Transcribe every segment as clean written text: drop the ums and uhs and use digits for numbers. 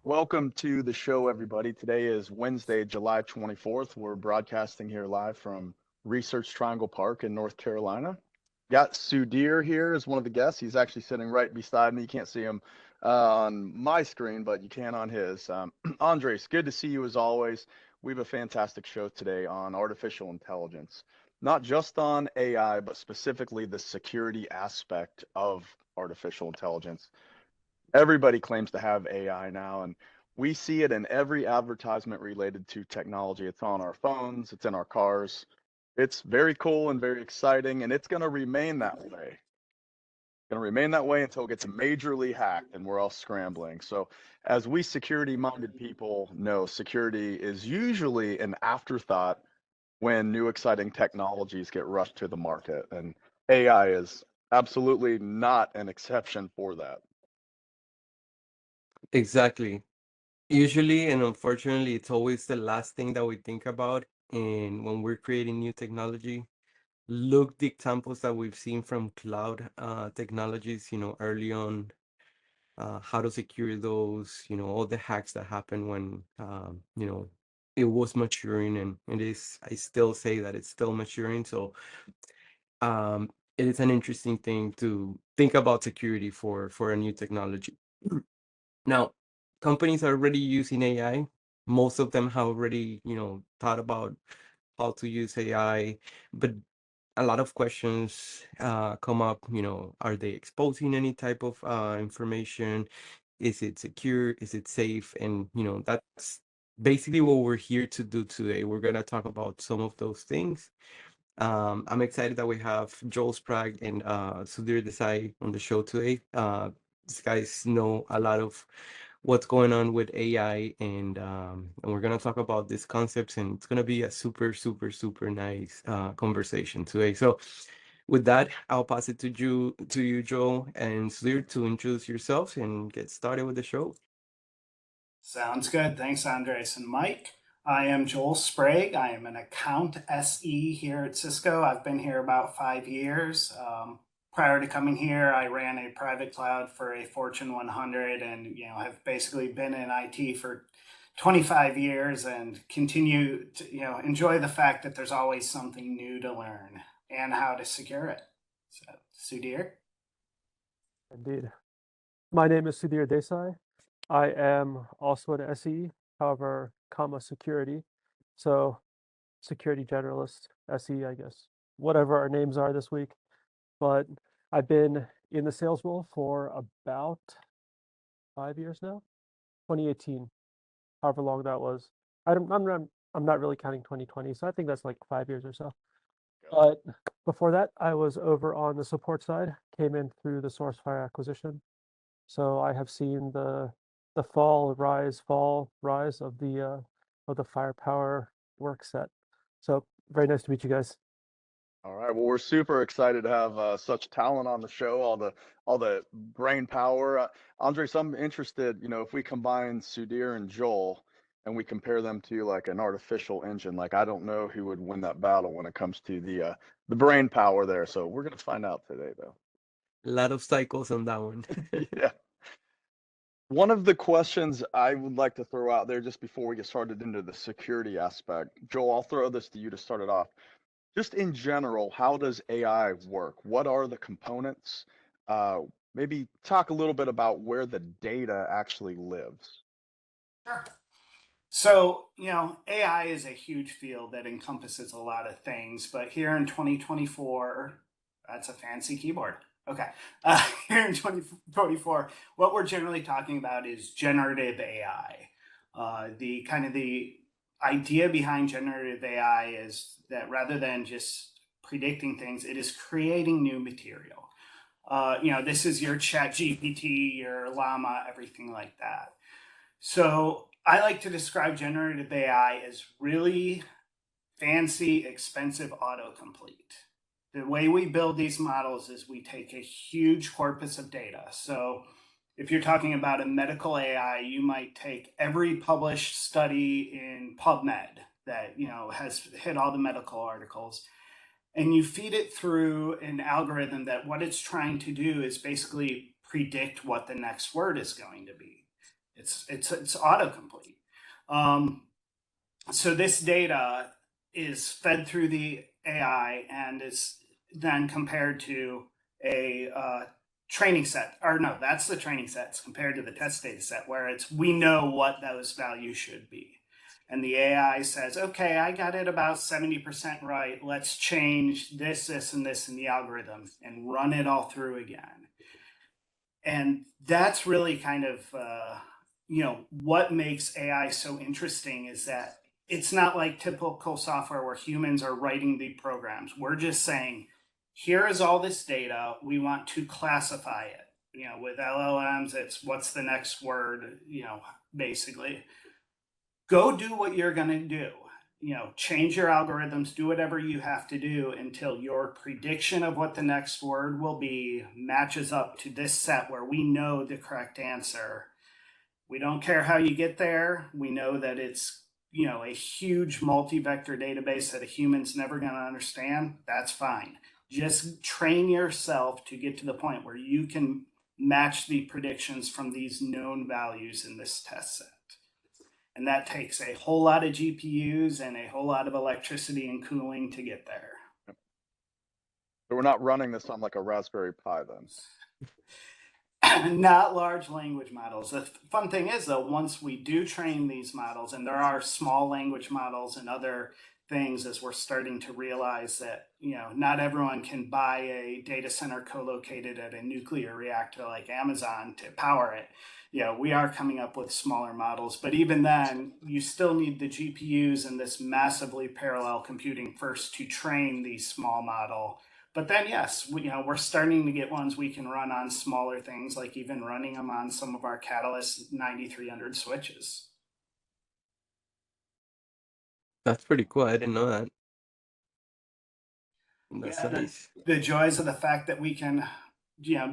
Welcome to the show, everybody. Today is Wednesday, July 24th. We're broadcasting here live from Research Triangle Park in North Carolina. Got Sudhir here as one of the guests. He's actually sitting right beside me. You can't see him on my screen, but you can on his. Andres, good to see you as always. We have a fantastic show today on artificial intelligence, not just on AI, but specifically the security aspect of artificial intelligence. Everybody claims to have AI now, and we see it in every advertisement related to technology. It's on our phones, it's in our cars. It's very cool and very exciting, and it's going to remain that way. Going to remain that way until it gets majorly hacked and we're all scrambling. So, as we security minded people know, security is usually an afterthought when new exciting technologies get rushed to the market. And AI is absolutely not an exception for that. Exactly. Usually and unfortunately, it's always the last thing that we think about. And when we're creating new technology, look the examples that we've seen from cloud technologies, early on, how to secure those, all the hacks that happened when, it was maturing and it is, I still say that it's still maturing. So it is an interesting thing to think about security for a new technology. Now, companies are already using AI. Most of them have already, thought about how to use AI, but a lot of questions come up. Are they exposing any type of information? Is it secure? Is it safe? And that's basically what we're here to do today. We're gonna talk about some of those things. I'm excited that we have Joel Sprague and Sudhir Desai on the show today. These guys know a lot of what's going on with AI, and we're gonna talk about these concepts, and it's gonna be a super, super, super nice conversation today. So, with that, I'll pass it to you, Joel and Sudhir, to introduce yourselves and get started with the show. Sounds good. Thanks, Andres and Mike. I am Joel Sprague. I am an account SE here at Cisco. I've been here about 5 years. Prior to coming here, I ran a private cloud for a Fortune 100, and have basically been in IT for 25 years, and continue to enjoy the fact that there's always something new to learn and how to secure it. So, Sudhir. Indeed. My name is Sudhir Desai. I am also an SE, however, comma security. So security generalist, SE, I guess, whatever our names are this week. But I've been in the sales role for about 5 years now, 2018, however long that was. I'm not really counting 2020, so I think that's like 5 years or so. But before that, I was over on the support side, came in through the SourceFire acquisition. So I have seen the fall, rise of the firepower work set. So very nice to meet you guys. All right. Well, we're super excited to have such talent on the show. All the brain power. Andres, I'm interested. If we combine Sudhir and Joel, and we compare them to like an artificial engine, like I don't know who would win that battle when it comes to the brain power there. So we're gonna find out today, though. A lot of cycles on that one. Yeah. One of the questions I would like to throw out there just before we get started into the security aspect, Joel, I'll throw this to you to start it off. Just in general, how does AI work? What are the components? Maybe talk a little bit about where the data actually lives. Sure. So, AI is a huge field that encompasses a lot of things, but here in 2024, that's a fancy keyboard. Okay. Here in 2024, what we're generally talking about is generative AI. The idea behind generative AI is that rather than just predicting things, it is creating new material. This is your Chat GPT, your Llama, everything like that. So I like to describe generative AI as really fancy, expensive autocomplete. The way we build these models is we take a huge corpus of data. So if you're talking about a medical AI, you might take every published study in PubMed that has hit all the medical articles, and you feed it through an algorithm that what it's trying to do is basically predict what the next word is going to be. It's autocomplete. So this data is fed through the AI and is then compared to a training set, or no, that's the training sets compared to the test data set, where we know what those values should be. And the AI says, okay, I got it about 70% right. Let's change this, this, and this in the algorithm and run it all through again. And that's really kind of, what makes AI so interesting is that it's not like typical software where humans are writing the programs. We're just saying, here is all this data. We want to classify it. With LLMs, it's what's the next word, basically. Go do what you're going to do. Change your algorithms, do whatever you have to do until your prediction of what the next word will be matches up to this set where we know the correct answer. We don't care how you get there. We know that it's, a huge multi-vector database that a human's never going to understand. That's fine. Just train yourself to get to the point where you can match the predictions from these known values in this test set. And that takes a whole lot of GPUs and a whole lot of electricity and cooling to get there. So we're not running this on like a Raspberry Pi then? Not large language models. The fun thing is, though, once we do train these models, and there are small language models and other things, as we're starting to realize that, not everyone can buy a data center co-located at a nuclear reactor like Amazon to power it. We are coming up with smaller models, but even then, you still need the GPUs and this massively parallel computing first to train the small model. But then, yes, we're starting to get ones we can run on smaller things, like even running them on some of our Catalyst 9300 switches. That's pretty cool. I didn't know that. That's nice. The joys of the fact that we can,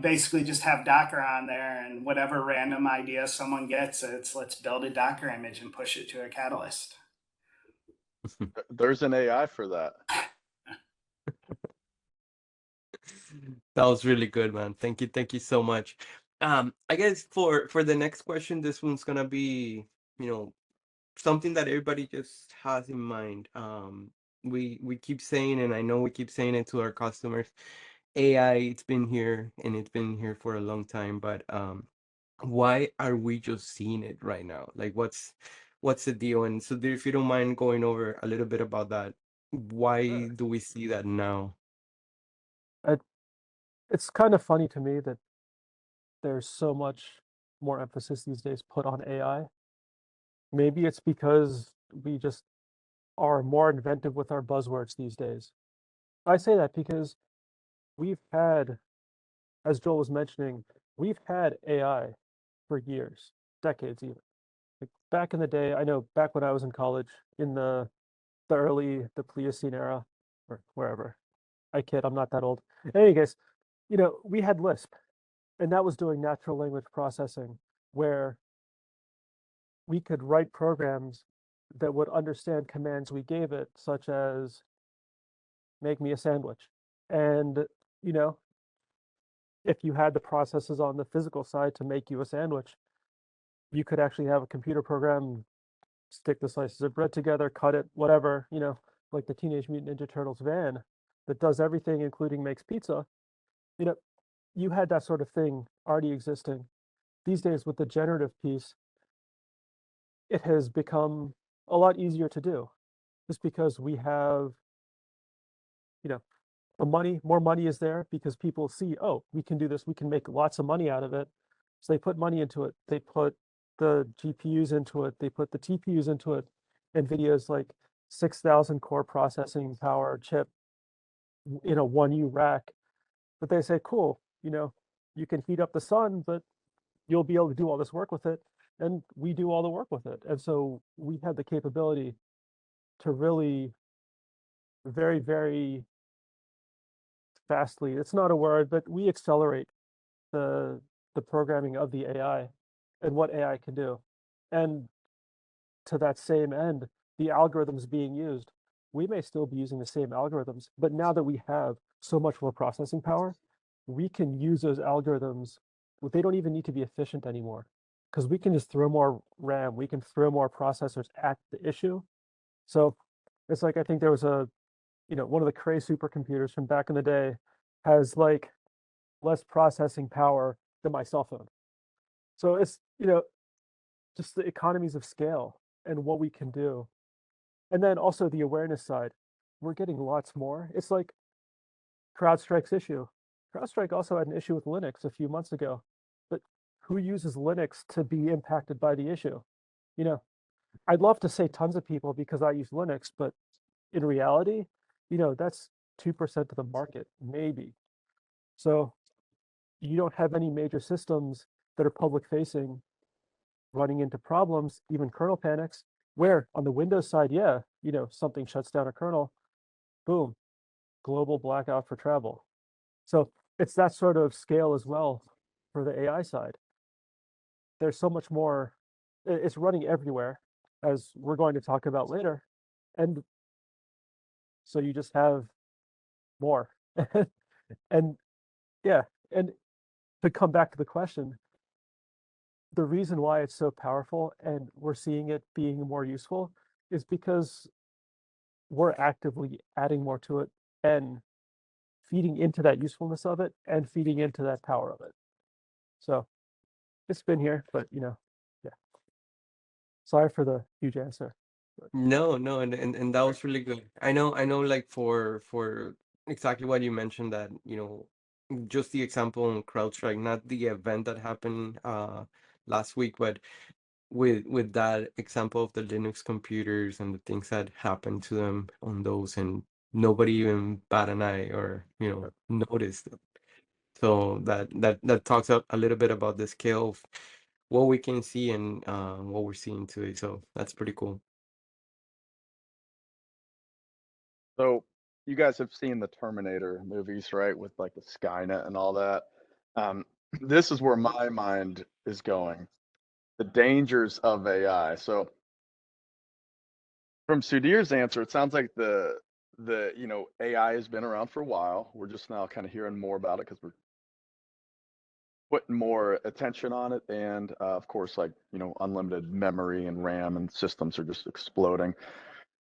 basically just have Docker on there, and whatever random idea someone gets, let's build a Docker image and push it to a Catalyst. There's an AI for that. That was really good, man. Thank you so much. I guess for the next question, this one's gonna be, something that everybody just has in mind. We keep saying, and I know we keep saying it to our customers, AI, it's been here and it's been here for a long time, but why are we just seeing it right now? Like, what's the deal? And so, if you don't mind going over a little bit about that, why do we see that now? It's kind of funny to me that there's so much more emphasis these days put on AI. Maybe it's because we just are more inventive with our buzzwords these days. I say that because we've had, as Joel was mentioning, we've had AI for years, decades even. Like back in the day, I know back when I was in college, in the Pliocene era, or wherever. I kid, I'm not that old. In any case, we had Lisp, and that was doing natural language processing, where we could write programs that would understand commands we gave it, such as make me a sandwich. And, if you had the processes on the physical side to make you a sandwich, you could actually have a computer program stick the slices of bread together, cut it, whatever, like the Teenage Mutant Ninja Turtles van that does everything, including makes pizza. You had that sort of thing already existing. These days, with the generative piece, it has become a lot easier to do, just because we have, more money is there because people see, oh, we can do this, we can make lots of money out of it. So they put money into it. They put the GPUs into it. They put the TPUs into it. NVIDIA's like 6,000 core processing power chip in a 1U rack. But they say, cool, you can heat up the sun, but you'll be able to do all this work with it. And we do all the work with it. And so we have the capability to really very, very fastly, it's not a word, but we accelerate the programming of the AI and what AI can do. And to that same end, the algorithms being used, we may still be using the same algorithms, but now that we have so much more processing power, we can use those algorithms. They don't even need to be efficient anymore. because we can just throw more RAM, we can throw more processors at the issue. So it's like, I think there was one of the Cray supercomputers from back in the day has like less processing power than my cell phone. So it's, just the economies of scale and what we can do. And then also the awareness side, we're getting lots more. It's like CrowdStrike's issue. CrowdStrike also had an issue with Linux a few months ago, but who uses Linux to be impacted by the issue? You know, I'd love to say tons of people because I use Linux, but in reality, that's 2% of the market, maybe. So you don't have any major systems that are public facing running into problems, even kernel panics, where on the Windows side, yeah, something shuts down a kernel, boom, global blackout for travel. So it's that sort of scale as well for the AI side. There's so much more, it's running everywhere, as we're going to talk about later. And so you just have more. And yeah, and to come back to the question, the reason why it's so powerful and we're seeing it being more useful is because we're actively adding more to it and feeding into that usefulness of it and feeding into that power of it. So it's been here, but yeah. Sorry for the huge answer. No, no, and that was really good. I know, like for exactly what you mentioned, that just the example on CrowdStrike, not the event that happened last week, but with that example of the Linux computers and the things that happened to them on those, and nobody even bat an eye or noticed it. So that talks a little bit about the scale of what we can see and what we're seeing today. So that's pretty cool. So you guys have seen the Terminator movies, right? With like the Skynet and all that. This is where my mind is going. The dangers of AI. So from Sudhir's answer, it sounds like the AI has been around for a while. We're just now kind of hearing more about it because we're putting more attention on it, and of course, like unlimited memory and RAM and systems are just exploding.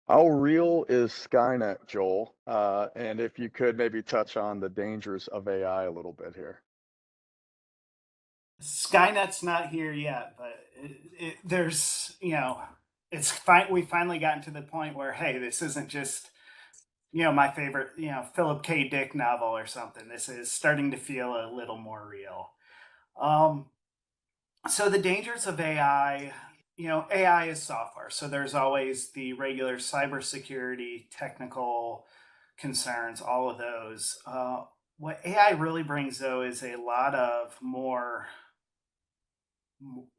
How real is Skynet, Joel? And if you could maybe touch on the dangers of AI a little bit here. Skynet's not here yet, but there's, it's fine. We finally gotten to the point where, hey, this isn't just, my favorite, Philip K. Dick novel or something. This is starting to feel a little more real. So the dangers of AI, AI is software. So there's always the regular cybersecurity, technical concerns, all of those. What AI really brings, though, is a lot of more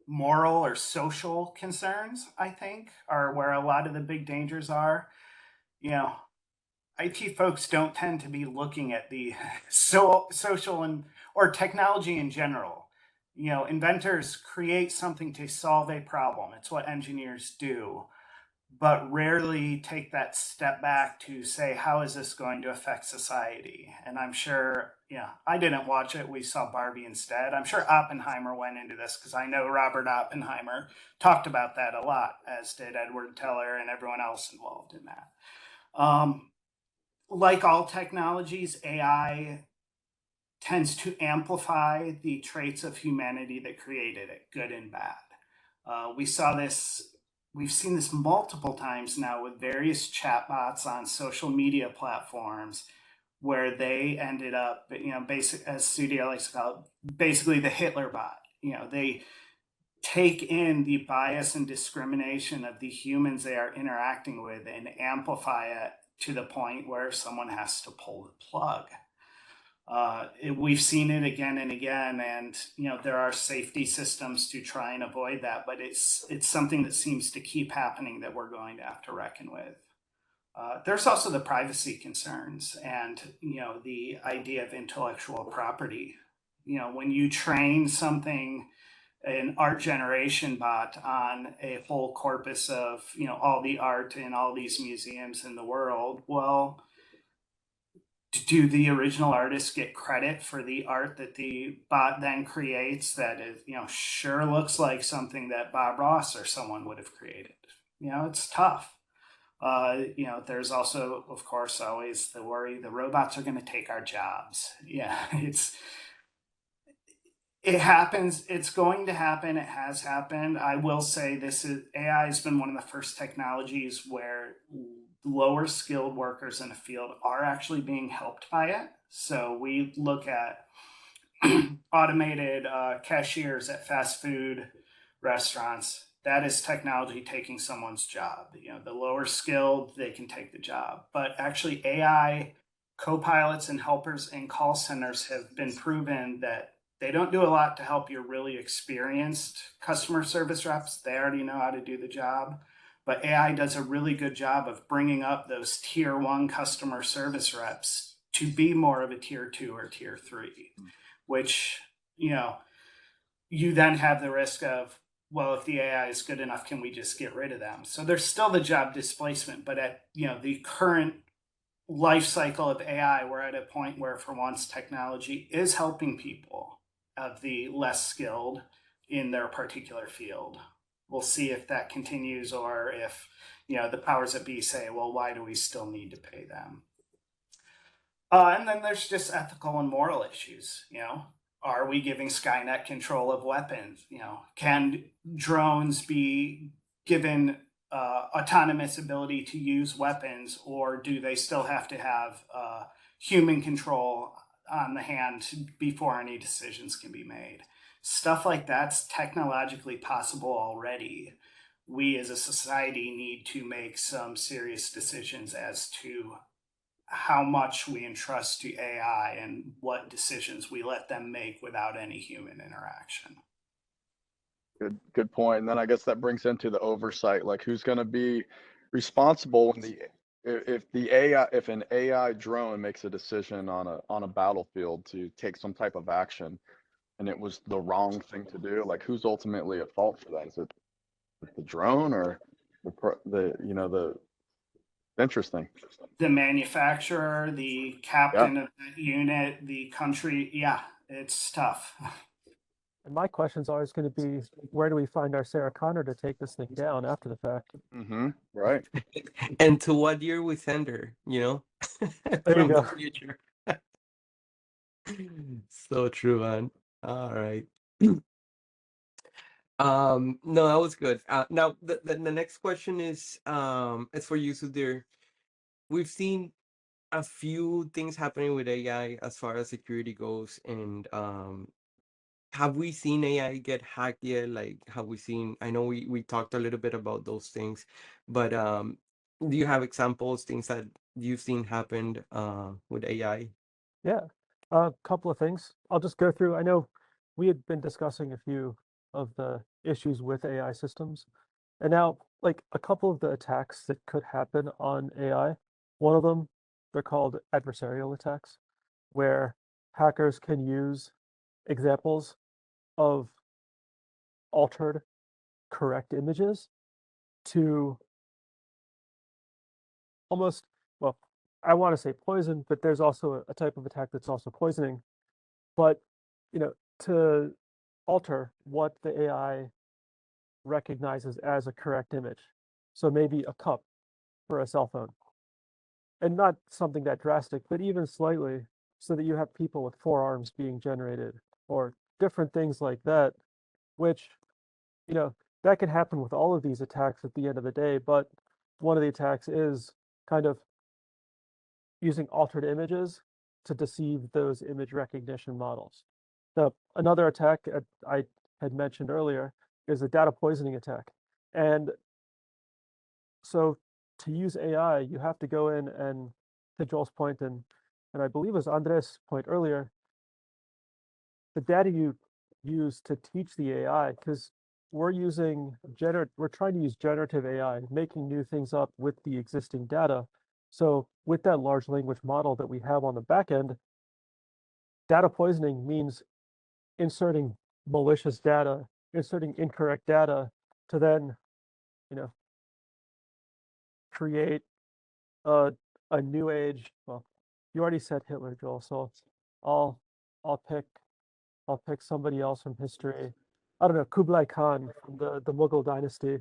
moral or social concerns, I think, are where a lot of the big dangers are. IT folks don't tend to be looking at the social and or technology in general. Inventors create something to solve a problem. It's what engineers do, but rarely take that step back to say, how is this going to affect society? And I'm sure, I didn't watch it. We saw Barbie instead. I'm sure Oppenheimer went into this because I know Robert Oppenheimer talked about that a lot, as did Edward Teller and everyone else involved in that. Like all technologies, AI tends to amplify the traits of humanity that created it, good and bad. We've seen this multiple times now with various chatbots on social media platforms where they ended up, basic, as Sudhir likes to call it, basically the Hitler bot. They take in the bias and discrimination of the humans they are interacting with and amplify it to the point where someone has to pull the plug. We've seen it again and again, and there are safety systems to try and avoid that, but it's something that seems to keep happening that we're going to have to reckon with. There's also the privacy concerns and the idea of intellectual property. When you train something, an art generation bot, on a whole corpus of all the art in all these museums in the world, well, do the original artists get credit for the art that the bot then creates that is, sure looks like something that Bob Ross or someone would have created? It's tough. There's also, of course, always the worry the robots are going to take our jobs. Yeah, it happens. It's going to happen. It has happened. I will say AI has been one of the first technologies where lower skilled workers in the field are actually being helped by it. So we look at automated cashiers at fast food restaurants. That is technology taking someone's job. The lower skilled, they can take the job. But actually, AI co-pilots and helpers in call centers have been proven that they don't do a lot to help your really experienced customer service reps. They already know how to do the job. But AI does a really good job of bringing up those tier 1 customer service reps to be more of a tier 2 or tier 3, which, you then have the risk of, well, if the AI is good enough, can we just get rid of them? So there's still the job displacement, but at, the current life cycle of AI, we're at a point where, for once, technology is helping people of the less skilled in their particular field. We'll see if that continues, or if, the powers that be say, well, why do we still need to pay them? And then there's just ethical and moral issues. Are we giving Skynet control of weapons? Can drones be given autonomous ability to use weapons, or do they still have to have human control on the hand before any decisions can be made? Stuff like that's technologically possible already. We as a society need to make some serious decisions as to how much we entrust to AI and what decisions we let them make without any human interaction. Good point. And then I guess that brings into the oversight, like who's going to be responsible when if an AI drone makes a decision on a battlefield to take some type of action, and it was the wrong thing to do, like who's ultimately at fault for that? Is it the drone or the interesting? The manufacturer, the captain of the unit, the country. Yeah, it's tough. And my question's always going to be, where do we find our Sarah Connor to take this thing down after the fact? Right. And to what year we send her, There from you go. the future. So true, man. All right. No, that was good. Now the next question is for you, Sudhir. We've seen a few things happening with AI as far as security goes, and have we seen AI get hacked yet? Like, have we seen? I know we talked a little bit about those things, but do you have examples, things that you've seen happened with AI? Yeah, a couple of things. I'll just go through. I know we had been discussing a few of the issues with AI systems, and now like a couple of the attacks that could happen on AI. One of them, they're called adversarial attacks, where hackers can use examples of altered correct images to almost, well, I want to say poison, but there's also a type of attack that's also poisoning. But, to alter what the AI recognizes as a correct image. So maybe a cup for a cell phone. And not something that drastic, but even slightly, so that you have people with forearms being generated, or different things like that, which, that can happen with all of these attacks at the end of the day. But one of the attacks is kind of using altered images to deceive those image recognition models. Now, another attack I had mentioned earlier is a data poisoning attack. And so to use AI, you have to go in and, to Joel's point, and I believe it was Andres' point earlier, the data you use to teach the AI, because we're trying to use generative AI, making new things up with the existing data. So with that large language model that we have on the back end, data poisoning means inserting malicious data, inserting incorrect data to then, create a new age, well, you already said Hitler, Joel, so I'll I'll pick I'll pick somebody else from history. I don't know, Kublai Khan from the Mughal dynasty.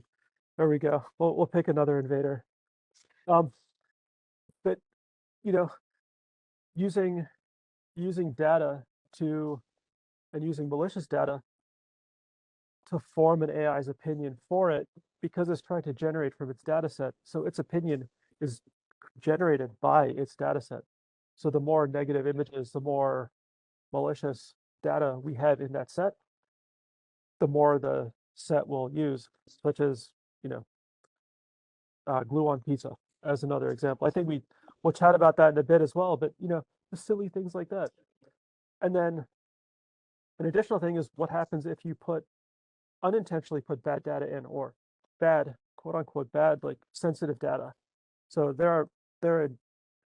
There we go. We'll pick another invader. Um, but you know, using using data to and using malicious data to form an AI's opinion for it because it's trying to generate from its data set. So its opinion is generated by its data set. So the more negative images, the more malicious data we have in that set, the more the set will use, such as, you know, glue on pizza as another example. I think we'll chat about that in a bit as well, but you know, the silly things like that. And then an additional thing is what happens if you unintentionally put bad data in, or bad, quote unquote, bad, like sensitive data. So there are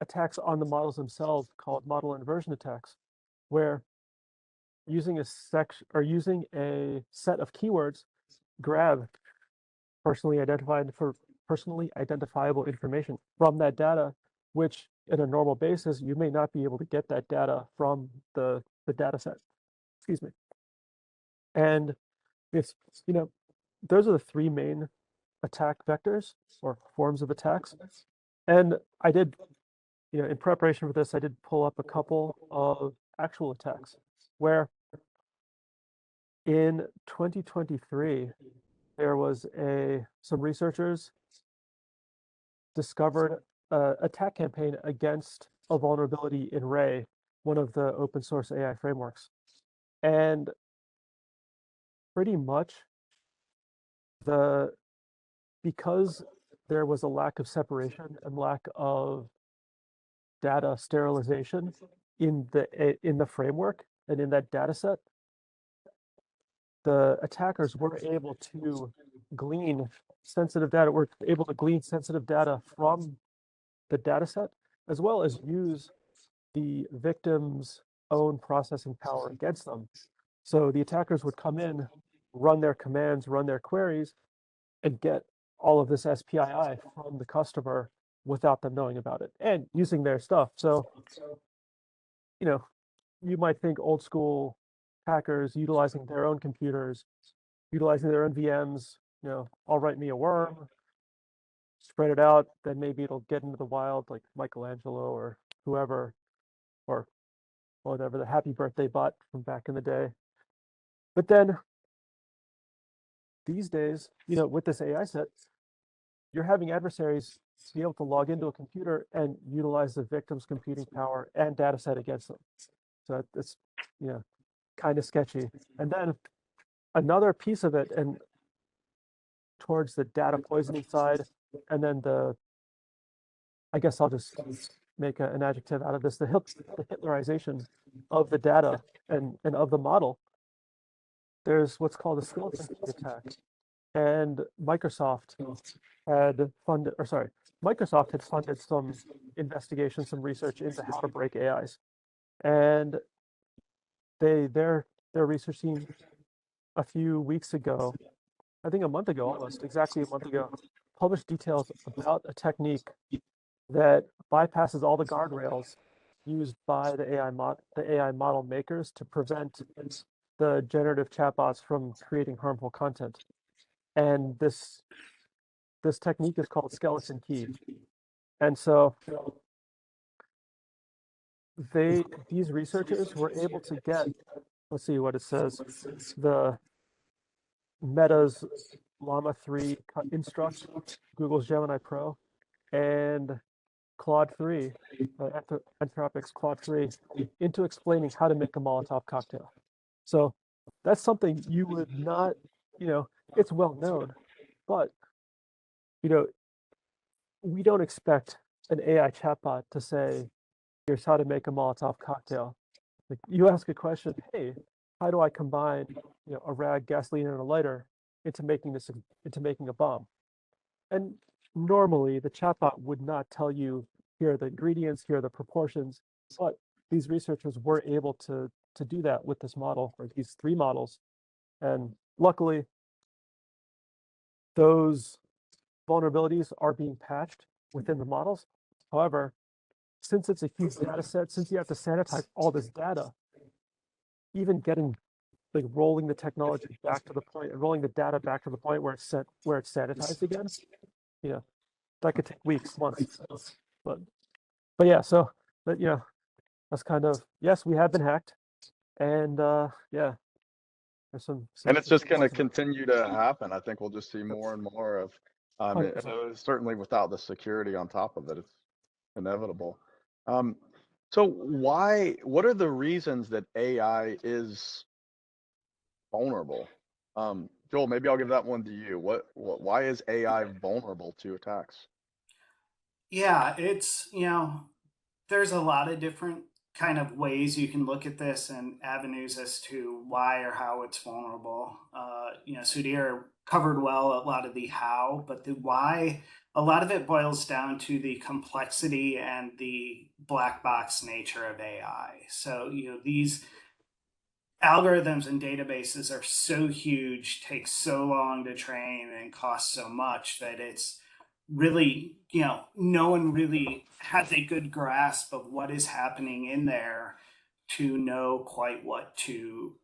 attacks on the models themselves called model inversion attacks, where using a section or using a set of keywords grab personally identifiable information from that data, which in a normal basis you may not be able to get that data from the data set. Excuse me. And it's, you know, those are the three main attack vectors or forms of attacks. And I did, you know, in preparation for this, I did pull up a couple of actual attacks where in 2023, there was some researchers discovered an attack campaign against a vulnerability in Ray, one of the open source AI frameworks. And pretty much because there was a lack of separation and lack of data sterilization in the framework and in that data set, the attackers were able to glean sensitive data, were able to glean sensitive data from the data set, as well as use the victim's own processing power against them. So the attackers would come in, run their commands, run their queries, and get all of this SPII from the customer without them knowing about it and using their stuff. So, you know, you might think old school hackers utilizing their own computers, utilizing their own VMs, you know, I'll write me a worm, spread it out, then maybe it'll get into the wild like Michelangelo or whoever, or whatever, the happy birthday bot from back in the day. But then these days, you know, with this AI set, you're having adversaries be able to log into a computer and utilize the victim's computing power and data set against them. So it's, you know, kind of sketchy. And then another piece of it, and towards the data poisoning side, and then I guess I'll just make an adjective out of this, the Hitlerization of the data and of the model. There's what's called a skeleton key attack. And Microsoft had funded some investigation, some research into how to break AIs. And their research team a few weeks ago, I think a month ago, almost exactly a month ago, published details about a technique that bypasses all the guardrails used by the AI model makers to prevent the generative chatbots from creating harmful content. And this technique is called skeleton key. And so these researchers were able to get, let's see what it says, the Meta's Llama 3 Instruct, Google's Gemini Pro, and Claude 3, Anthropic's Claude 3, into explaining how to make a Molotov cocktail. So that's something you would not, you know, it's well known, but, you know, we don't expect an AI chatbot to say, here's how to make a Molotov cocktail. Like, you ask a question, hey, how do I combine, you know, a rag, gasoline, and a lighter into making a bomb? And normally the chatbot would not tell you, here are the ingredients, here are the proportions, but these researchers were able to do that with this model, or these three models. And luckily, those vulnerabilities are being patched within the models. However, since it's a huge data set, since you have to sanitize all this data, even getting like rolling the technology back to the point, rolling the data back to the point where it's sanitized again, you know, that could take weeks, months. But yeah, so but that's kind of, yes, we have been hacked, and yeah, there's some And it's just going to positive. continue to happen. I think we'll just see more and more of, 100%. certainly without the security on top of it, it's inevitable. So what are the reasons that AI is vulnerable? Joel, maybe I'll give that one to you. Why is AI vulnerable to attacks? Yeah, it's, there's a lot of different kind of ways you can look at this and avenues as to why or how it's vulnerable. Sudhir covered well a lot of the how, but the why, a lot of it boils down to the complexity and the black box nature of AI. So, these algorithms and databases are so huge, take so long to train, and cost so much that it's really, no one really has a good grasp of what is happening in there to know quite what to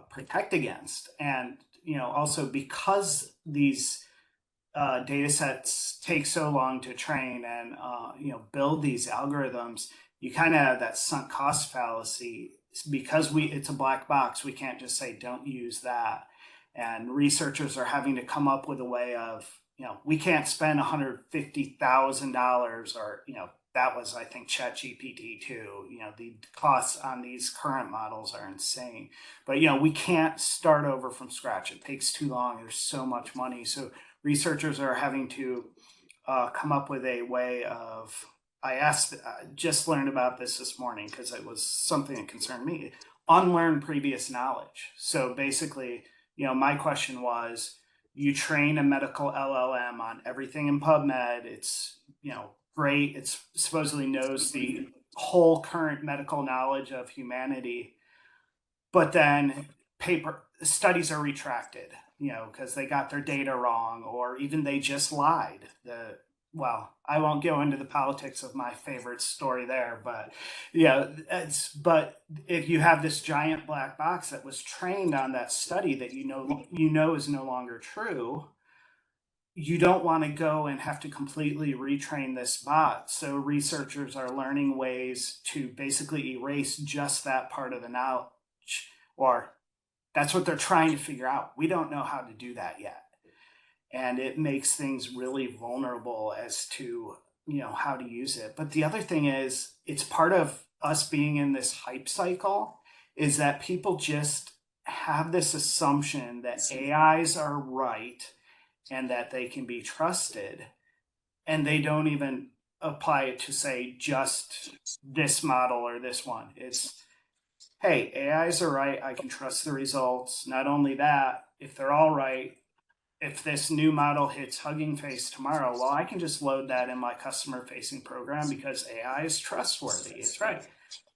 protect against. And, also because these data sets take so long to train and, build these algorithms, you kind of have that sunk cost fallacy. Because it's a black box, we can't just say don't use that, and researchers are having to come up with a way of, we can't spend $150,000, or that was, I think, ChatGPT 2. The costs on these current models are insane, but we can't start over from scratch. It takes too long. There's so much money, so researchers are having to come up with a way of, I just learned about this morning because it was something that concerned me. Unlearn previous knowledge. So basically, my question was, you train a medical LLM on everything in PubMed. It's, great. It supposedly knows the whole current medical knowledge of humanity. But then studies are retracted, because they got their data wrong, or even they just lied. Well, I won't go into the politics of my favorite story there, but but if you have this giant black box that was trained on that study that is no longer true, you don't want to go and have to completely retrain this bot. So researchers are learning ways to basically erase just that part of the knowledge, or that's what they're trying to figure out. We don't know how to do that yet. And it makes things really vulnerable as to, how to use it. But the other thing is, it's part of us being in this hype cycle, is that people just have this assumption that AIs are right and that they can be trusted. And they don't even apply it to, say, just this model or this one. It's, hey, AIs are right. I can trust the results. Not only that, if they're all right, if this new model hits Hugging Face tomorrow, well, I can just load that in my customer facing program because AI is trustworthy. It's right.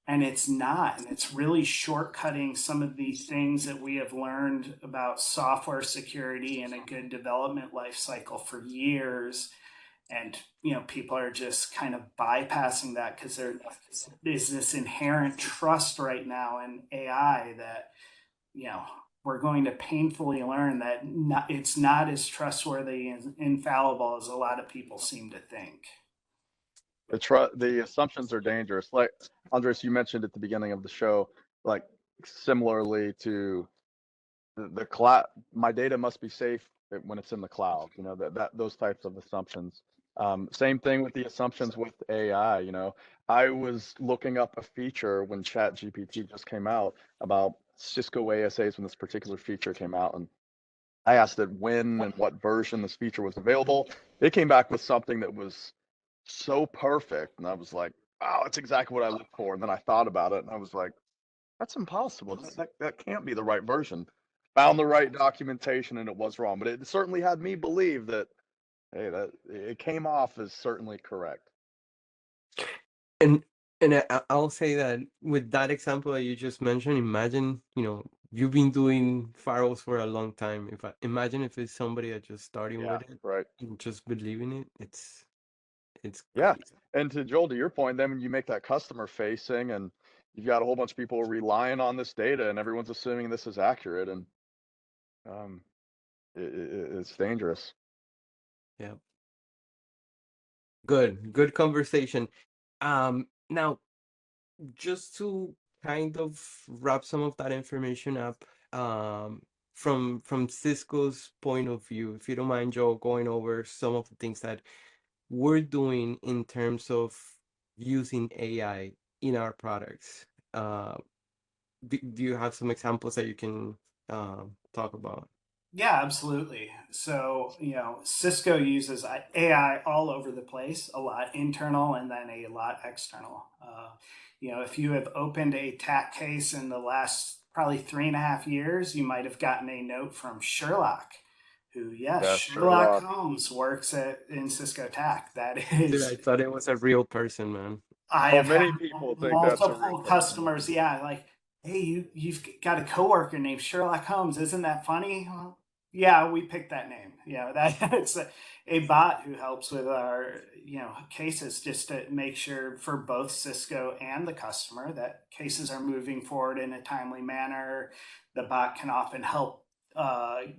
And it's not. And it's really shortcutting some of the things that we have learned about software security and a good development life cycle for years. And, people are just kind of bypassing that because there is this inherent trust right now in AI that, we're going to painfully learn that it's not as trustworthy and infallible as a lot of people seem to think. The assumptions are dangerous. Like Andres, you mentioned at the beginning of the show, like similarly to the cloud, my data must be safe when it's in the cloud. That those types of assumptions. Same thing with the assumptions with AI. I was looking up a feature when ChatGPT just came out about Cisco ASAs when this particular feature came out, and I asked it when and what version this feature was available. It came back with something that was so perfect, and I was like, wow, that's exactly what I looked for. And then I thought about it, and I was like, that's impossible. That can't be the right version. Found the right documentation, and it was wrong. But it certainly had me believe that, hey, that it came off as certainly correct. And I'll say that with that example that you just mentioned, imagine, you've been doing firewalls for a long time. Imagine if it's somebody that just starting with it Right. and just believing it, It's Yeah. crazy. And to Joel, to your point, then when you make that customer facing and you've got a whole bunch of people relying on this data and everyone's assuming this is accurate, and um, it's dangerous. Yeah. Good conversation. Now, just to kind of wrap some of that information up, from Cisco's point of view, if you don't mind, Joe, going over some of the things that we're doing in terms of using AI in our products. Do you have some examples that you can talk about? Yeah, absolutely. So, Cisco uses AI all over the place, a lot internal and then a lot external. If you have opened a TAC case in the last probably 3.5 years, you might have gotten a note from Sherlock, who, yes, Yeah, Sherlock Sherlock. Holmes works in Cisco TAC. That Dude, is, I thought it was a real person, man. I Oh, have had many people think that's a real multiple person. customers, yeah, like, hey, you've got a coworker named Sherlock Holmes. Isn't that funny? Well, yeah, we picked that name. It's a bot who helps with our cases, just to make sure for both Cisco and the customer that cases are moving forward in a timely manner. The bot can often help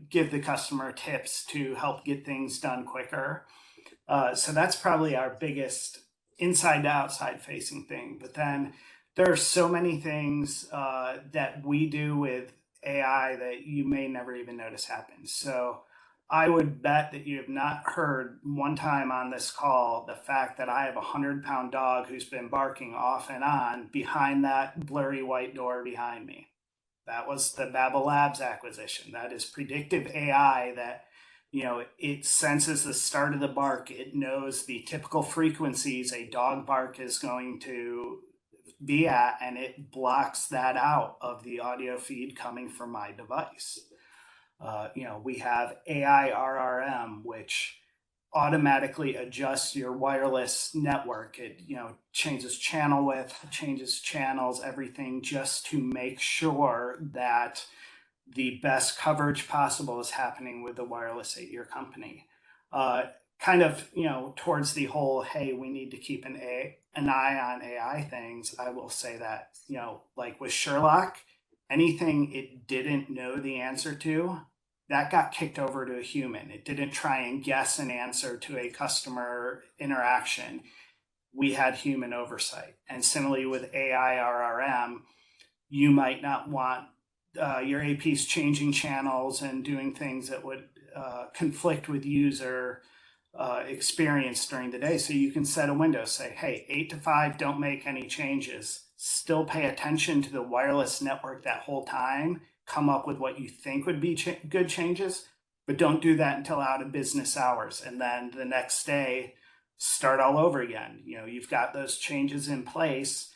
give the customer tips to help get things done quicker. So that's probably our biggest inside to outside facing thing. But then there are so many things that we do with AI that you may never even notice happen. So I would bet that you have not heard one time on this call the fact that I have a 100-pound dog who's been barking off and on behind that blurry white door behind me. That was the Babel Labs acquisition. That is predictive AI that it senses the start of the bark. It knows the typical frequencies a dog bark is going to be at, and it blocks that out of the audio feed coming from my device. We have AI RRM, which automatically adjusts your wireless network. It changes channel width, changes channels, everything, just to make sure that the best coverage possible is happening with the wireless at your company. Kind of, towards the whole, hey, we need to keep an eye on AI things. I will say that, like with Sherlock, anything it didn't know the answer to, that got kicked over to a human. It didn't try and guess an answer to a customer interaction. We had human oversight. And similarly with AI RRM, you might not want your APs changing channels and doing things that would conflict with user experience during the day. So you can set a window, say, hey, 8 to 5, don't make any changes. Still pay attention to the wireless network that whole time. Come up with what you think would be good changes, but don't do that until out of business hours. And then the next day, start all over again. You've got those changes in place.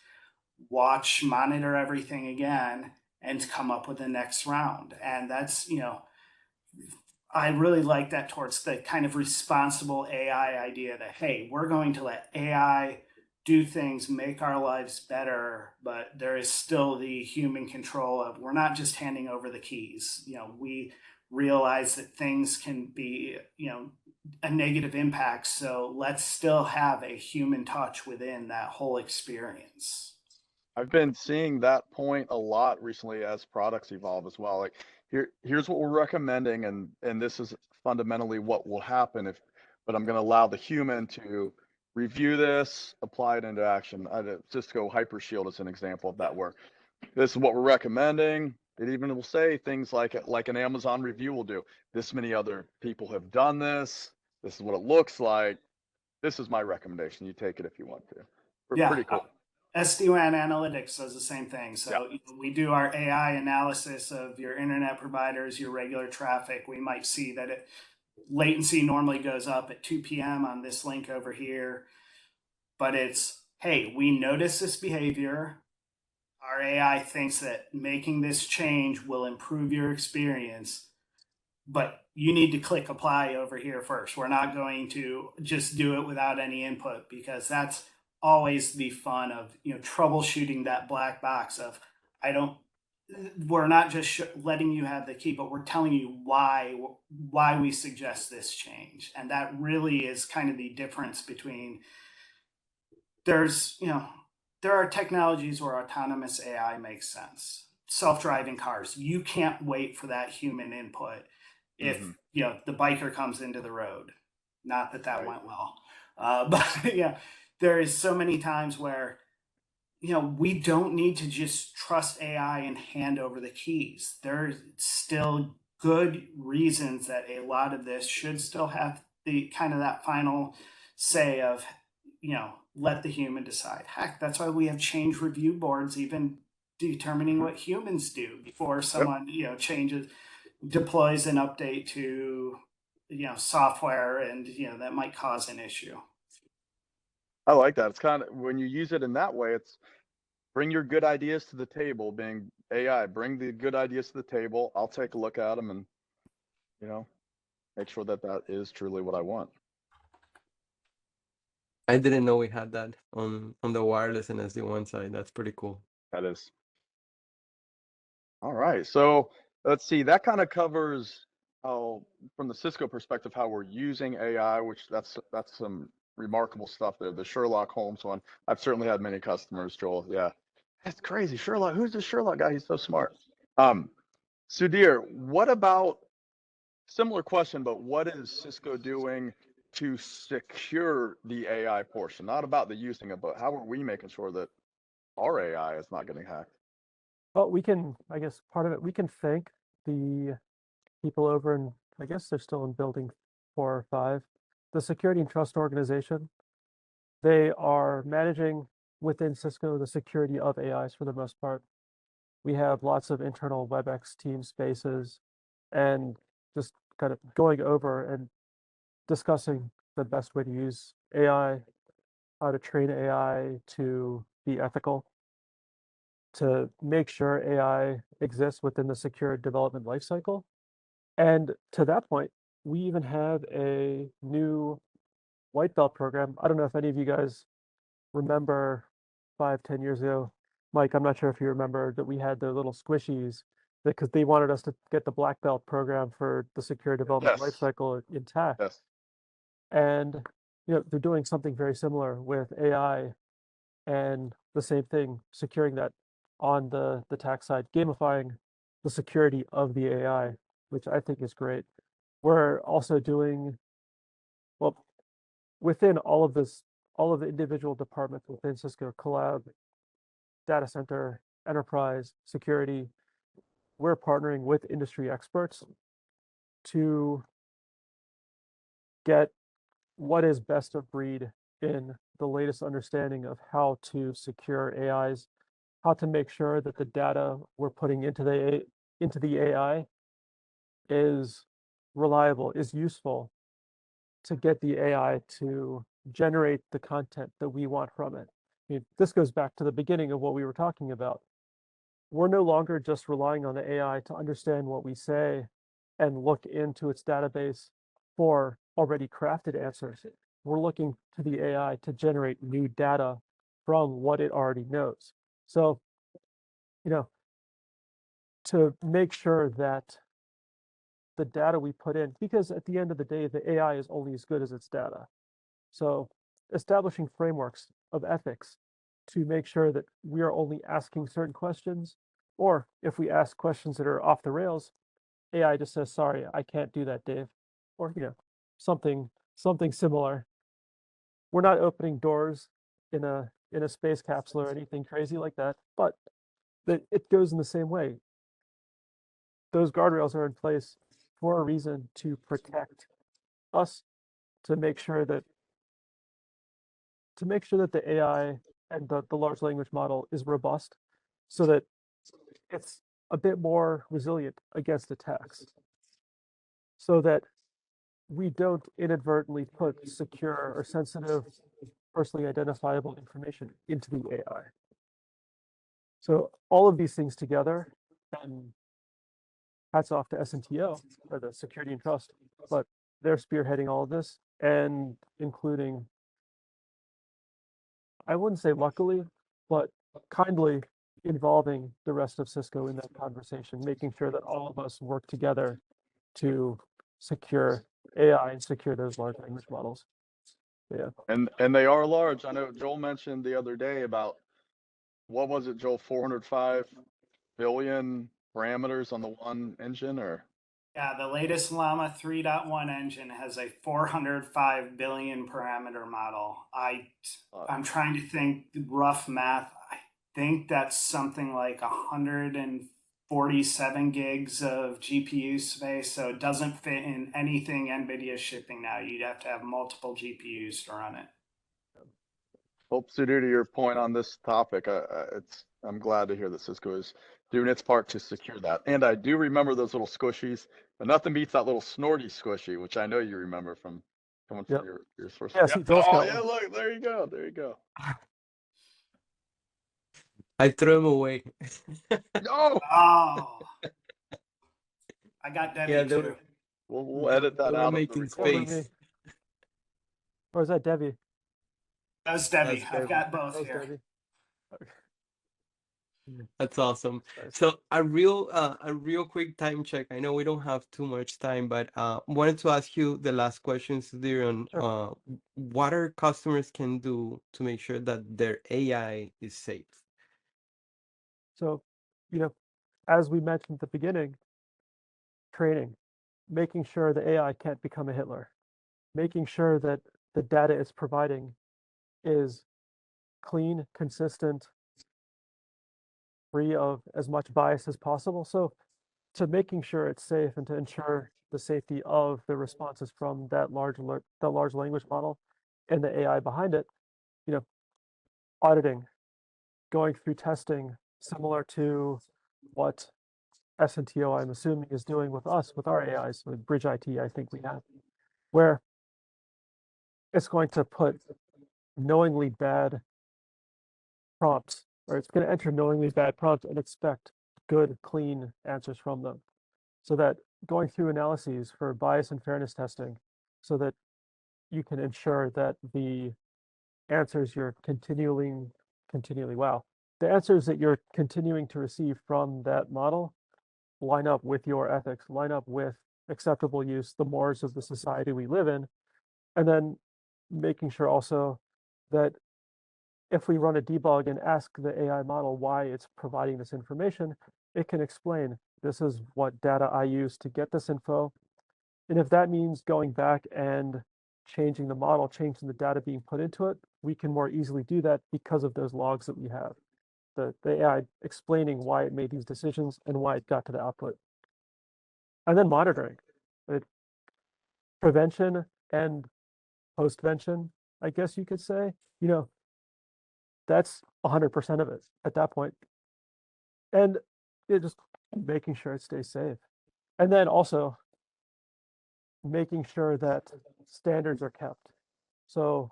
Watch, monitor everything again, and come up with the next round. And that's, I really like that towards the kind of responsible AI idea that, hey, we're going to let AI do things, make our lives better, but there is still the human control of, we're not just handing over the keys. We realize that things can be, a negative impact. So let's still have a human touch within that whole experience. I've been seeing that point a lot recently as products evolve as well. Like here's what we're recommending, and this is fundamentally what will happen but I'm going to allow the human to review this, apply it into action. Cisco Hypershield is an example of that, where this is what we're recommending. It even will say things like an Amazon review will do. This many other people have done this. This is what it looks like. This is my recommendation. You take it if you want to. Pretty cool. SD-WAN Analytics does the same thing. Yeah. So we do our AI analysis of your internet providers, your regular traffic. We might see that latency normally goes up at 2 p.m. on this link over here. But it's, hey, we notice this behavior. Our AI thinks that making this change will improve your experience, but you need to click apply over here first. We're not going to just do it without any input, because that's always the fun of troubleshooting that black box of, I don't we're not just letting you have the key, but we're telling you why we suggest this change. And that really is kind of the difference between there are technologies where autonomous AI makes sense. Self-driving cars, you can't wait for that human input if the biker comes into the road. Not that Right. went well, but yeah, there is so many times where we don't need to just trust AI and hand over the keys. There's still good reasons that a lot of this should still have the kind of that final say of, let the human decide. Heck, that's why we have change review boards, even determining what humans do before someone, deploys an update to, software, and, that might cause an issue. I like that. It's kind of, when you use it in that way, it's bring your good ideas to the table, being AI, bring the good ideas to the table. I'll take a look at them and, make sure that is truly what I want. I didn't know we had that on the wireless and SD-WAN side. That's pretty cool. That is. All right. So let's see. That kind of covers from the Cisco perspective, how we're using AI, which that's some remarkable stuff there. The Sherlock Holmes one. I've certainly had many customers, Joel. Yeah. That's crazy. Sherlock. Who's the Sherlock guy? He's so smart. Sudhir, what about, similar question, but what is Cisco doing to secure the AI portion? Not about the using it, but how are we making sure that our AI is not getting hacked? Well, we can, I guess, part of it, we can thank the people over in, I guess they're still in building 4 or 5, the Security and Trust Organization. They are managing within Cisco the security of AIs for the most part. We have lots of internal WebEx team spaces and just kind of going over and discussing the best way to use AI, how to train AI to be ethical, to make sure AI exists within the secure development lifecycle. And to that point, we even have a new white belt program. I don't know if any of you guys remember 5-10 years ago, Mike, I'm not sure if you remember that we had the little squishies because they wanted us to get the black belt program for the secure development Yes. lifecycle intact. Yes. And they're doing something very similar with AI, and the same thing, securing that on the tax side, gamifying the security of the AI, which I think is great. We're also doing, well, within all of this, all of the individual departments within Cisco, collab, data center, enterprise, security, we're partnering with industry experts to get what is best of breed in the latest understanding of how to secure AIs, how to make sure that the data we're putting into the AI is reliable, is useful, to get the AI to generate the content that we want from it. I mean, this goes back to the beginning of what we were talking about. We're no longer just relying on the AI to understand what we say and look into its database for already crafted answers. We're looking to the AI to generate new data from what it already knows. So, to make sure that the data we put in, because at the end of the day, the AI is only as good as its data. So establishing frameworks of ethics to make sure that we are only asking certain questions, or if we ask questions that are off the rails, AI just says, sorry, I can't do that, Dave, or something similar. We're not opening doors in a space capsule or anything crazy like that, but it goes in the same way. Those guardrails are in place for a reason, to protect us, to make sure that the AI and the large language model is robust, so that it's a bit more resilient against attacks, so that we don't inadvertently put secure or sensitive, personally identifiable information into the AI. So all of these things together, and hats off to SNTO for the security and trust, but they're spearheading all of this, and including, I wouldn't say luckily, but kindly, involving the rest of Cisco in that conversation, making sure that all of us work together to secure AI and secure those large language models. Yeah. And they are large. I know Joel mentioned the other day about, what was it, Joel, 405 billion parameters on the one engine, or? Yeah, the latest Llama 3.1 engine has a 405 billion parameter model. I'm trying to think rough math. I think that's something like 147 gigs of GPU space. So it doesn't fit in anything NVIDIA's shipping now. You'd have to have multiple GPUs to run it. Well, Sudhir, to your point on this topic, I'm glad to hear that Cisco is doing its part to secure that. And I do remember those little squishies, but nothing beats that little snorty squishy, which I know you remember from coming from your source. Yeah, see, Joel's oh got yeah, one. look, there you go, there you go. I threw them away. Oh, Oh, I got Debbie Yeah, too. we'll edit they that were out of the making recording. space. Or is that Debbie? That was Debbie. That's I've got That both was here. Debbie. That's awesome. Nice. So a real quick time check. I know we don't have too much time, but wanted to ask you the last question, Sudhir, on Sure. what our customers can do to make sure that their AI is safe. So, as we mentioned at the beginning, training, making sure the AI can't become a Hitler, making sure that the data it's providing is clean, consistent, free of as much bias as possible. So to making sure it's safe and to ensure the safety of the responses from that large language model and the AI behind it, auditing, going through testing, similar to what S&TO, I'm assuming, is doing with us, with our AIs, with Bridge IT, I think we have, where it's going to put knowingly bad prompts, or it's going to enter knowingly bad prompts and expect good, clean answers from them. So that going through analyses for bias and fairness testing, so that you can ensure that the answers you're the answers that you're continuing to receive from that model line up with your ethics, line up with acceptable use, the mores of the society we live in, and then making sure also that if we run a debug and ask the AI model why it's providing this information, it can explain, this is what data I use to get this info. And if that means going back and changing the model, changing the data being put into it, we can more easily do that because of those logs that we have. The AI explaining why it made these decisions and why it got to the output. And then monitoring. Prevention and postvention, I guess you could say, that's 100% of it at that point. And just making sure it stays safe. And then also making sure that standards are kept. So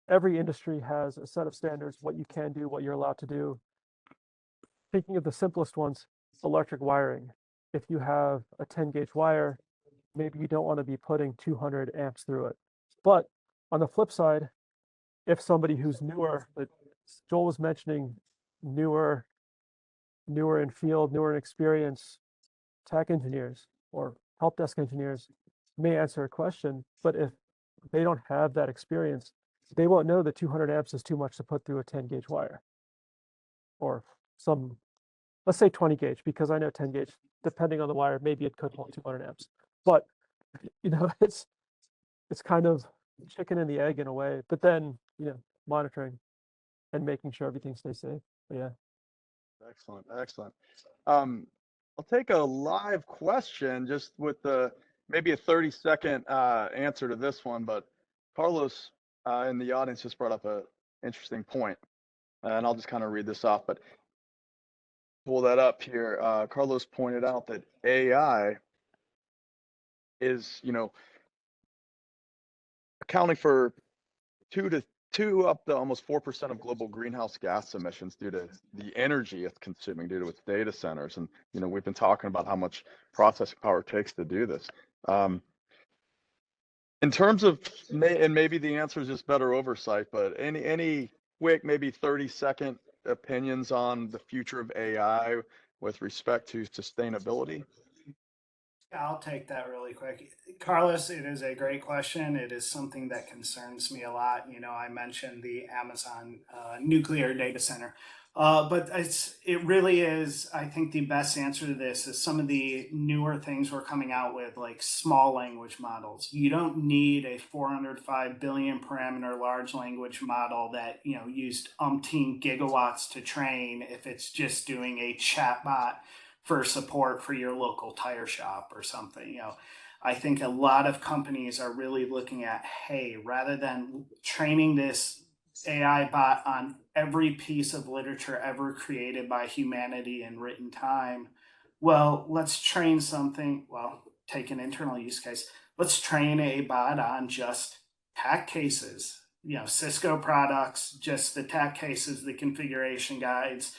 every industry has a set of standards, what you can do, what you're allowed to do. Thinking of the simplest ones, electric wiring. If you have a 10 gauge wire, maybe you don't want to be putting 200 amps through it. But on the flip side, if somebody who's newer, like Joel was mentioning, newer in field, newer in experience, tech engineers or help desk engineers may answer a question, but if they don't have that experience, they won't know that 200 amps is too much to put through a 10 gauge wire. Or let's say 20 gauge, because I know 10 gauge, depending on the wire, maybe it could hold 200 amps. But, it's kind of chicken and the egg in a way, but then, monitoring and making sure everything stays safe. But yeah. Excellent, excellent. I'll take a live question just with maybe a 30-second answer to this one, but Carlos in the audience just brought up an interesting point, and I'll just kind of read this off, but pull that up here. Carlos pointed out that AI is, accounting for 2 up to almost 4% of global greenhouse gas emissions due to the energy it's consuming due to its data centers. And, we've been talking about how much processing power it takes to do this. In terms of, and maybe the answer is just better oversight, but any quick, maybe 30-second opinions on the future of AI with respect to sustainability? Yeah, I'll take that really quick. Carlos, it is a great question. It is something that concerns me a lot. You know, I mentioned the Amazon nuclear data center. But it really is, I think the best answer to this is some of the newer things we're coming out with, like small language models. You don't need a 405 billion parameter large language model that, you know, used umpteen gigawatts to train if it's just doing a chatbot for support for your local tire shop or something. You know, I think a lot of companies are really looking at, hey, rather than training this AI bot on every piece of literature ever created by humanity in written time, well, let's train something. Well, take an internal use case. Let's train a bot on just tack cases, you know, Cisco products, just the tack cases, the configuration guides.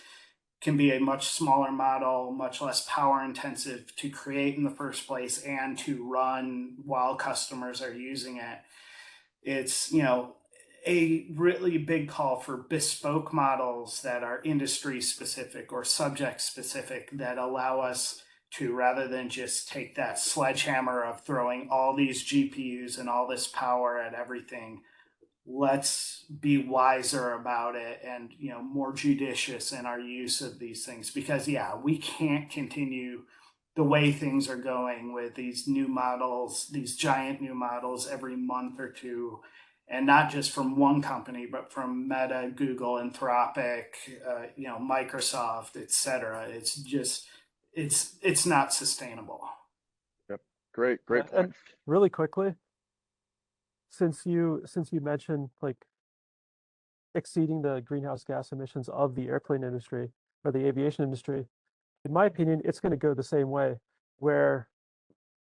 Can be a much smaller model, much less power intensive to create in the first place and to run while customers are using it. It's, you know, a really big call for bespoke models that are industry specific or subject specific that allow us to, rather than just take that sledgehammer of throwing all these GPUs and all this power at everything, let's be wiser about it and, you know, more judicious in our use of these things, because yeah, we can't continue the way things are going with these new models, these giant new models every month or two, and not just from one company but from Meta, Google, Anthropic, you know, Microsoft, etc. It's just it's not sustainable. Yep. Great point. And really quickly, since you mentioned like exceeding the greenhouse gas emissions of the airplane industry or the aviation industry, in my opinion, it's going to go the same way, where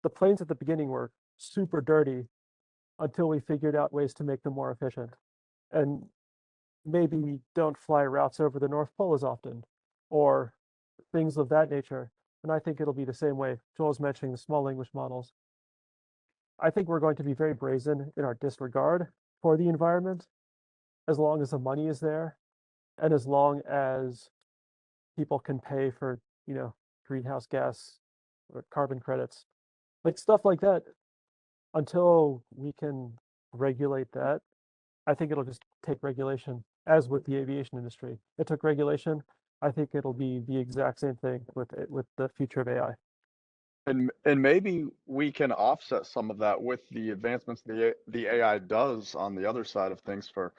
the planes at the beginning were super dirty until we figured out ways to make them more efficient. And maybe don't fly routes over the North Pole as often, or things of that nature. And I think it'll be the same way. Joel's mentioning the small language models. I think we're going to be very brazen in our disregard for the environment, as long as the money is there, and as long as people can pay for, you know, greenhouse gas or carbon credits, like stuff like that. Until we can regulate that, I think it'll just take regulation, as with the aviation industry. It took regulation. I think it'll be the exact same thing with the future of AI. And maybe we can offset some of that with the advancements the AI does on the other side of things for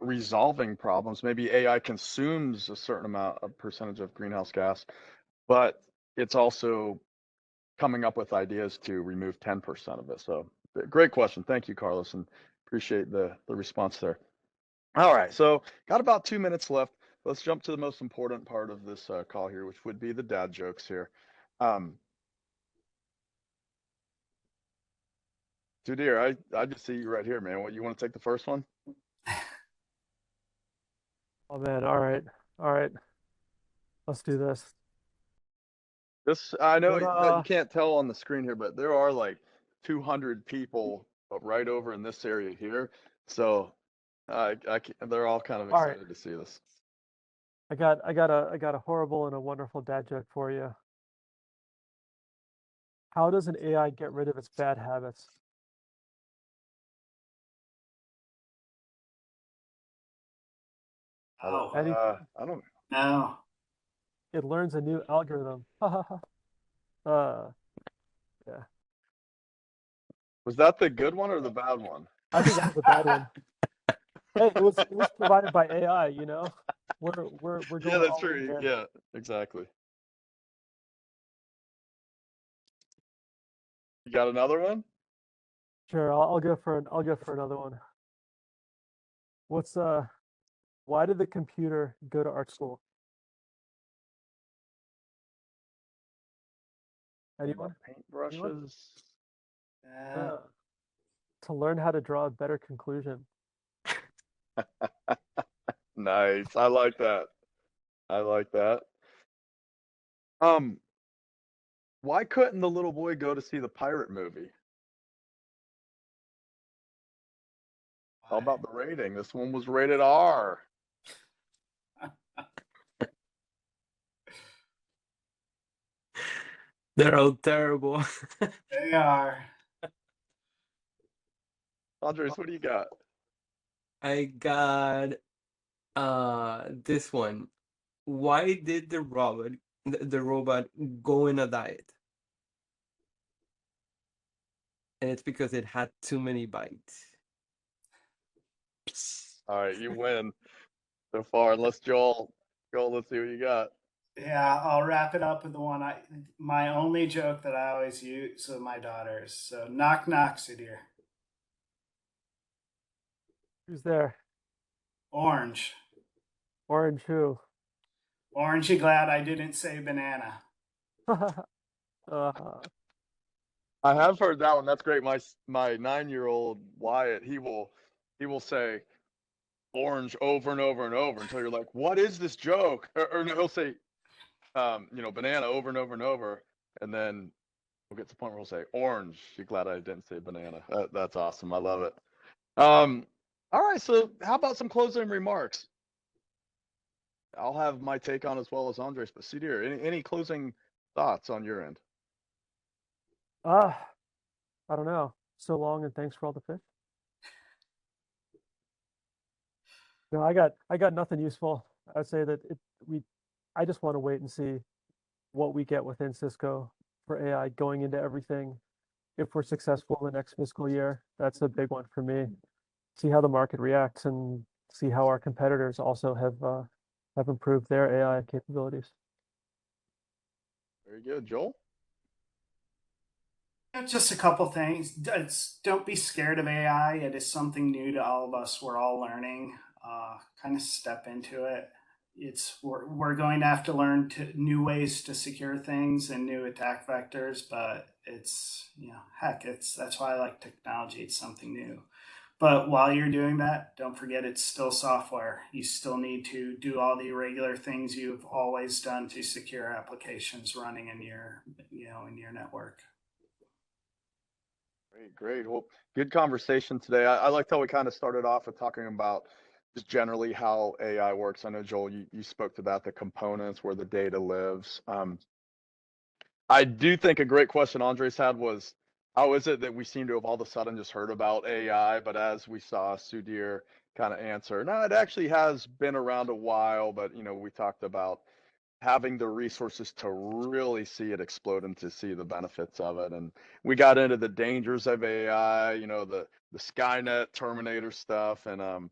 resolving problems. Maybe AI consumes a certain amount of percentage of greenhouse gas, but it's also coming up with ideas to remove 10% of it. So great question. Thank you, Carlos, and appreciate the response there. All right, so got about 2 minutes left. Let's jump to the most important part of this call here, which would be the dad jokes here. Sudhir, I just see you right here, man. What, you want to take the first one? Oh man, all right, let's do this. This, I know What, that you can't tell on the screen here, but there are like 200 people right over in this area here. So they're all kind of All right. excited to see this. I got a horrible and a wonderful dad joke for you. How does an AI get rid of its bad habits? Oh, I don't. no. It learns a new algorithm. Yeah. Was that the good one or the bad one? I think that was a bad one. Hey, it was provided by AI, you know? We're going Yeah, that's all in true. here. Yeah, exactly. You got another one? Sure, I'll go for another one. Why did the computer go to art school? Anyone? Paintbrushes. To learn how to draw a better conclusion. Nice. I like that. I like that. Why couldn't the little boy go to see the pirate movie? How about the rating? This one was rated R. They're all terrible. They are. Andres, what do you got? I got this one. Why did the robot go in a diet? And it's because it had too many bites. All right, you win so far. Unless Joel, let's see what you got. Yeah, I'll wrap it up with the one my only joke that I always use with my daughters. So knock knock, Sudhir. Who's there? Orange. Orange who? Orange, you glad I didn't say banana? uh, I have heard that one. That's great. My 9-year-old Wyatt, he will say orange over and over and over until you're like, what is this joke? Or no, he'll say banana over and over and over, and then we'll get to the point where we'll say orange. You glad I didn't say banana? That's awesome. I love it. All right. So how about some closing remarks? I'll have my take on as well as Andres, but Sudhir, any closing thoughts on your end? I don't know. So long and thanks for all the fish. No, I got nothing useful. I'd say that I just want to wait and see what we get within Cisco for AI going into everything. If we're successful in the next fiscal year, that's a big one for me. See how the market reacts and see how our competitors also have improved their AI capabilities. Very good, Joel. Just a couple things. Don't be scared of AI. It is something new to all of us. We're all learning. Kind of step into it. We're going to have to learn new ways to secure things and new attack vectors. But that's why I like technology. It's something new. But while you're doing that, don't forget it's still software. You still need to do all the regular things you've always done to secure applications running in your network. Great. Well, good conversation today. I liked how we kind of started off with talking about just generally how AI works. I know, Joel, you spoke to that, the components, where the data lives. I do think a great question Andres had was, how is it that we seem to have all of a sudden just heard about AI? But as we saw Sudhir kind of answer, no, it actually has been around a while, but we talked about having the resources to really see it explode and to see the benefits of it. And we got into the dangers of AI, the Skynet Terminator stuff. And,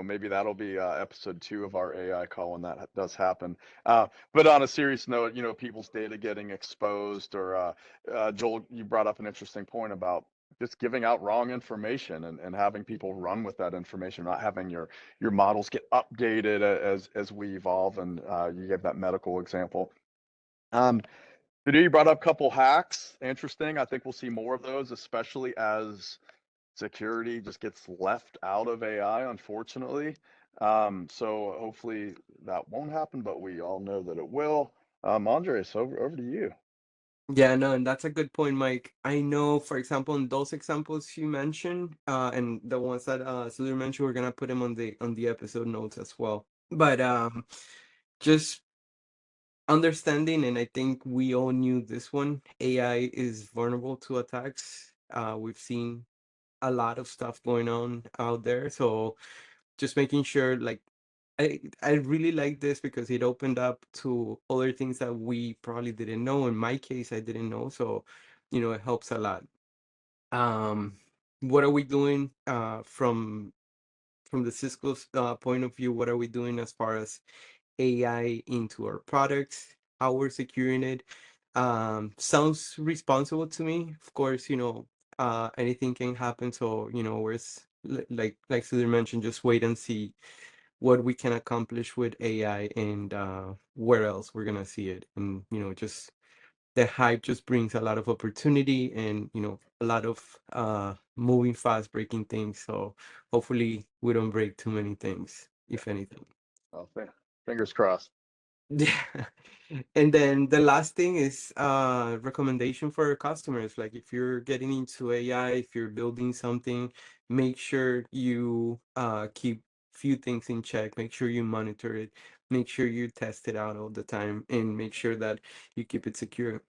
maybe that'll be episode 2 of our AI call when that does happen. But on a serious note, people's data getting exposed, or Joel, you brought up an interesting point about just giving out wrong information and having people run with that information, not having your models get updated as we evolve. And you gave that medical example. Today you brought up a couple hacks. Interesting. I think we'll see more of those, especially as security just gets left out of AI, unfortunately. So hopefully that won't happen, but we all know that it will. Andres, over to you. Yeah, no, and that's a good point, Mike. I know, for example, in those examples you mentioned, and the ones that Sudhir mentioned, we're gonna put them on the episode notes as well. But just understanding, and I think we all knew this one, AI is vulnerable to attacks. We've seen a lot of stuff going on out there, so just making sure, like, I really like this because it opened up to other things that we probably didn't know. In my case, I didn't know, so it helps a lot. What are we doing from the Cisco's point of view? What are we doing as far as AI into our products? How we're securing it? Sounds responsible to me. Of course, anything can happen. So like Sudhir mentioned, just wait and see what we can accomplish with AI, and where else we're gonna see it. And just the hype just brings a lot of opportunity, and a lot of moving fast, breaking things. So hopefully we don't break too many things, if anything. Oh, fingers crossed. Yeah. And then the last thing is recommendation for your customers. Like, if you're getting into AI, if you're building something, make sure you keep few things in check. Make sure you monitor it. Make sure you test it out all the time, and make sure that you keep it secure.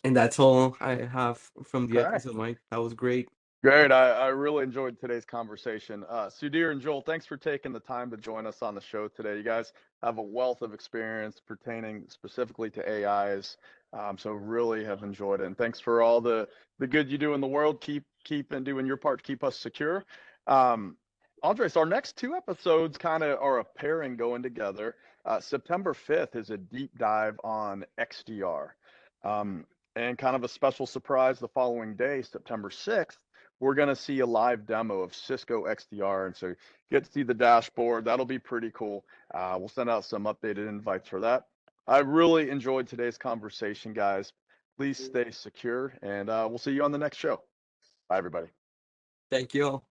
And that's all I have from the Okay. episode, Mike. That was great. Great. I really enjoyed today's conversation. Sudhir and Joel, thanks for taking the time to join us on the show today. You guys have a wealth of experience pertaining specifically to AIs. So really have enjoyed it. And thanks for all the good you do in the world. Keep and doing your part to keep us secure. Andres, our next two episodes kind of are a pairing going together. September 5th is a deep dive on XDR. And kind of a special surprise the following day, September 6th, we're going to see a live demo of Cisco XDR. And so get to see the dashboard. That'll be pretty cool. We'll send out some updated invites for that. I really enjoyed today's conversation, guys. Please stay secure, and we'll see you on the next show. Bye, everybody. Thank you all.